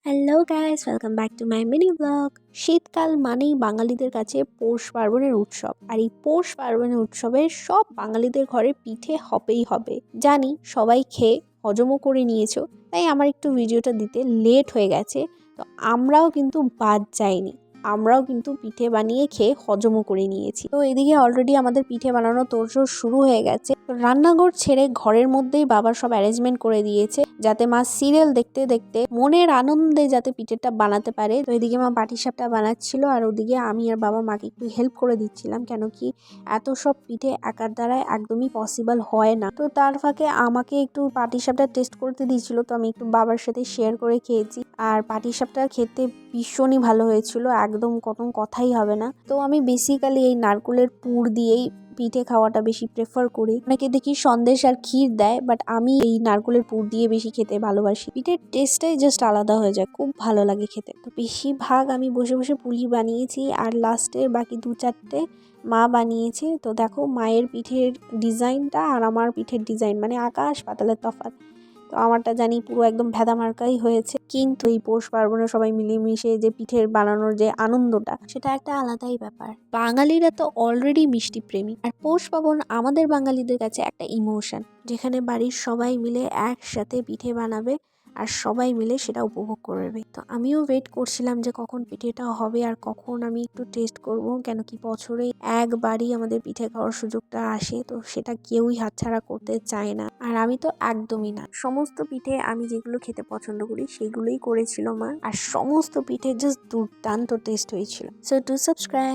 Hello guys, welcome back to my mini blog. শীতকাল মানেই বাঙালিদের কাছে পৌষ পার্বণের উৎসব। আর এই পৌষ পার্বণের উৎসবে সব বাঙালিদের ঘরে পিঠে হবেই হবে। জানি সবাই খেয়ে হজমও করে নিয়েছো, তাই আমার একটু ভিডিওটা দিতে লেট হয়ে গেছে। তো আমরাও কিন্তু বাদ যাইনি, আমরাও কিন্তু পিঠে বানিয়ে খেয়ে হজমও করে নিয়েছি। তো এদিকে অলরেডি আমাদের পিঠে বানানো তোড়জোড় শুরু হয়ে গেছে। রান্নাঘর ছেড়ে ঘরের মধ্যেই বাবা সব অ্যারেঞ্জমেন্ট করে দিয়েছে, যাতে মা সিরিয়াল দেখতে দেখতে মনের আনন্দে যাতে পিঠেটা বানাতে পারে। তো এদিকে মা পাটিসাপটা বানাচ্ছিল, আর ওদিকে আমি আর বাবা মাকে একটু হেল্প করে দিচ্ছিলাম, কেন কি এত সব পিঠে একার দ্বারায় একদমই পসিবল হয় না। তো তার ফাঁকে আমাকে একটু পাটিসাপটা টেস্ট করতে দিয়েছিল, তো আমি একটু বাবার সাথে শেয়ার করে খেয়েছি। আর পাটিসাপটা খেতে ভীষণই ভালো হয়েছিল, একদম কোনো কথাই হবে না। তো আমি বেসিক্যালি এই নারকেলের পুর দিয়েই পিঠে খাওয়াটা বেশি প্রেফার করি। অনেকে দেখি সন্দেশ আর ক্ষীর দেয়, বাট আমি এই নারকেলের পুর দিয়ে বেশি খেতে ভালোবাসি। পিঠের টেস্টটাই জাস্ট আলাদা হয়ে যায়, খুব ভালো লাগে খেতে। তো বেশিরভাগ আমি বসে বসে পুলি বানিয়েছি, আর লাস্টের বাকি 2-4টে মা বানিয়েছে। তো দেখো মায়ের পিঠের ডিজাইনটা আর আমার পিঠের ডিজাইন মানে আকাশ পাতালের তফাৎ। তো আমারটা জানি পুরো একদম ভেদা মার্কাই হয়েছে, কিন্তু এই পৌষ পার্বণে সবাই মিলেমিশে যে পিঠের বানানোর যে আনন্দটা, সেটা একটা আলাদাই ব্যাপার। বাঙালিরা তো অলরেডি মিষ্টি প্রেমী, আর পৌষ পার্বণ আমাদের বাঙালিদের কাছে একটা ইমোশন, যেখানে বাড়ির সবাই মিলে একসাথে পিঠে বানাবে আর সবাই মিলে সেটা উপভোগ করবে। তো আমিও ওয়েট করছিলাম যে কখন পিঠেটা হবে আর কখন আমি একটু টেস্ট করব, কেন কি বছরে একবারই আমাদের পিঠে খাওয়ার সুযোগটা আসে, তো সেটা কেউই হাতছাড়া করতে চায় না। আর আমি তো একদমই না, সমস্ত পিঠে আমি যেগুলো খেতে পছন্দ করি সেগুলোই করেছিল মা, আর সমস্ত পিঠে জাস্ট দুর্দান্ত টেস্ট হয়েছিল। So to subscribe.